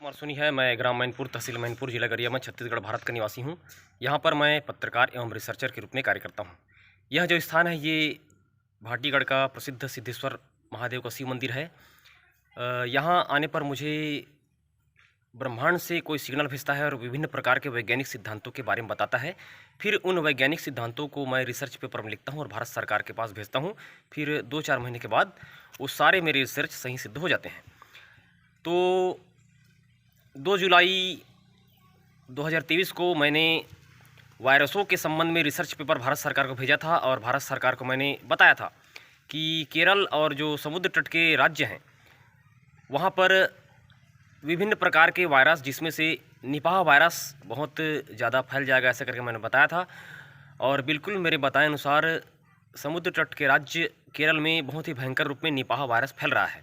कुमार सोनी है। मैं ग्राम मैनपुर, तहसील मैनपुर, जिला गरियाबंद, छत्तीसगढ़, भारत का निवासी हूँ। यहाँ पर मैं पत्रकार एवं रिसर्चर के रूप में कार्य करता हूँ। यह जो स्थान है ये भाटीगढ़ का प्रसिद्ध सिद्धेश्वर महादेव का शिव मंदिर है। यहाँ आने पर मुझे ब्रह्मांड से कोई सिग्नल भेजता है और विभिन्न प्रकार के वैज्ञानिक सिद्धांतों के बारे में बताता है। फिर उन वैज्ञानिक सिद्धांतों को मैं रिसर्च पेपर में लिखता हूँ और भारत सरकार के पास भेजता हूँ। फिर 2-4 महीने के बाद वो सारे मेरे रिसर्च सही सिद्ध हो जाते हैं। तो 2 जुलाई 2023 को मैंने वायरसों के संबंध में रिसर्च पेपर भारत सरकार को भेजा था और भारत सरकार को मैंने बताया था कि केरल और जो समुद्र तट के राज्य हैं वहाँ पर विभिन्न प्रकार के वायरस, जिसमें से निपाह वायरस बहुत ज़्यादा फैल जाएगा, ऐसा करके मैंने बताया था। और बिल्कुल मेरे बताए अनुसार समुद्र तट के राज्य केरल में बहुत ही भयंकर रूप में निपाह वायरस फैल रहा है।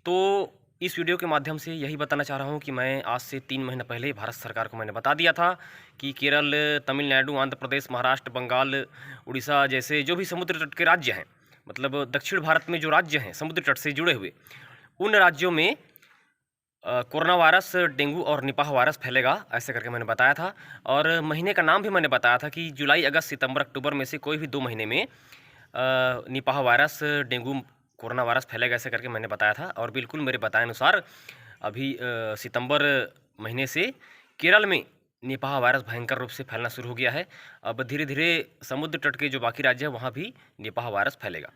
तो इस वीडियो के माध्यम से यही बताना चाह रहा हूँ कि मैं आज से 3 महीने पहले भारत सरकार को मैंने बता दिया था कि केरल, तमिलनाडु, आंध्र प्रदेश, महाराष्ट्र, बंगाल, उड़ीसा जैसे जो भी समुद्र तट के राज्य हैं, मतलब दक्षिण भारत में जो राज्य हैं समुद्र तट से जुड़े हुए, उन राज्यों में कोरोना वायरस, डेंगू और निपाह वायरस फैलेगा, ऐसे करके मैंने बताया था। और महीने का नाम भी मैंने बताया था कि जुलाई, अगस्त, सितंबर, अक्टूबर में से कोई भी 2 महीने में Nipah virus, dengue, corona virus फैलेगा, ऐसे करके मैंने बताया था। और बिल्कुल मेरे बताए अनुसार अभी सितंबर महीने से केरल में निपाह वायरस भयंकर रूप से फैलना शुरू हो गया है। अब धीरे धीरे समुद्र तट के जो बाकी राज्य हैं वहाँ भी निपाह वायरस फैलेगा।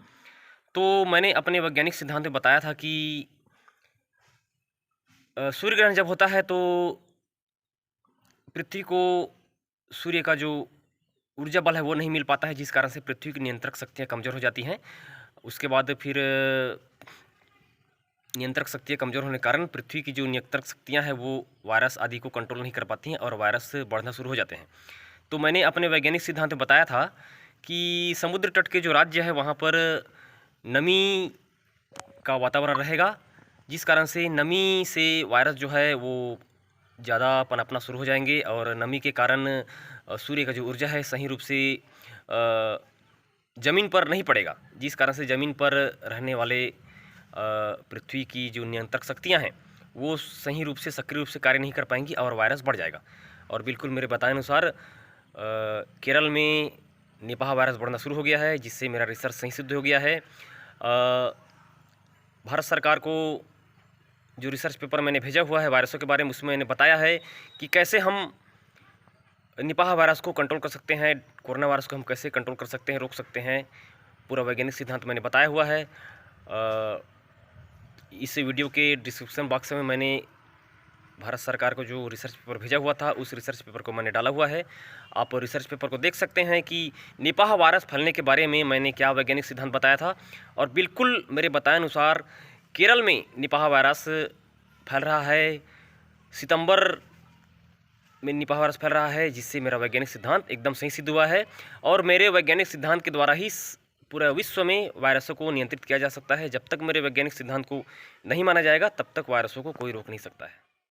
तो मैंने अपने वैज्ञानिक सिद्धांत में बताया था कि सूर्य ग्रहण जब होता है तो पृथ्वी को सूर्य का जो ऊर्जा बल है वो नहीं मिल पाता है, जिस कारण से पृथ्वी की नियंत्रक शक्तियाँ कमज़ोर हो जाती हैं। उसके बाद फिर नियंत्रक शक्तियाँ कमज़ोर होने के कारण पृथ्वी की जो नियंत्रक शक्तियाँ हैं वो वायरस आदि को कंट्रोल नहीं कर पाती हैं और वायरस बढ़ना शुरू हो जाते हैं। तो मैंने अपने वैज्ञानिक सिद्धांत में बताया था कि समुद्र तट के जो राज्य है वहाँ पर नमी का वातावरण रहेगा, जिस कारण से नमी से वायरस जो है वो ज़्यादा पनपना शुरू हो जाएंगे और नमी के कारण सूर्य का जो ऊर्जा है सही रूप से ज़मीन पर नहीं पड़ेगा, जिस कारण से ज़मीन पर रहने वाले पृथ्वी की जो नियंत्रक शक्तियां हैं वो सही रूप से, सक्रिय रूप से कार्य नहीं कर पाएंगी और वायरस बढ़ जाएगा। और बिल्कुल मेरे बताए अनुसार केरल में निपाह वायरस बढ़ना शुरू हो गया है, जिससे मेरा रिसर्च सही सिद्ध हो गया है। भारत सरकार को जो रिसर्च पेपर मैंने भेजा हुआ है वायरसों के बारे में, उसमें मैंने बताया है कि कैसे हम निपाह वायरस को कंट्रोल कर सकते हैं, कोरोना वायरस को हम कैसे कंट्रोल कर सकते हैं, रोक सकते हैं। पूरा वैज्ञानिक सिद्धांत मैंने बताया हुआ है। इस वीडियो के डिस्क्रिप्शन बॉक्स में मैंने भारत सरकार को जो रिसर्च पेपर भेजा हुआ था उस रिसर्च पेपर को मैंने डाला हुआ है। आप रिसर्च पेपर को देख सकते हैं कि निपाह वायरस फैलने के बारे में मैंने क्या वैज्ञानिक सिद्धांत बताया था। और बिल्कुल मेरे बताए अनुसार केरल में निपाह वायरस फैल रहा है, सितंबर में निपाह वायरस फैल रहा है, जिससे मेरा वैज्ञानिक सिद्धांत एकदम सही सिद्ध हुआ है। और मेरे वैज्ञानिक सिद्धांत के द्वारा ही पूरा विश्व में वायरसों को नियंत्रित किया जा सकता है। जब तक मेरे वैज्ञानिक सिद्धांत को नहीं माना जाएगा तब तक वायरसों को कोई रोक नहीं सकता है।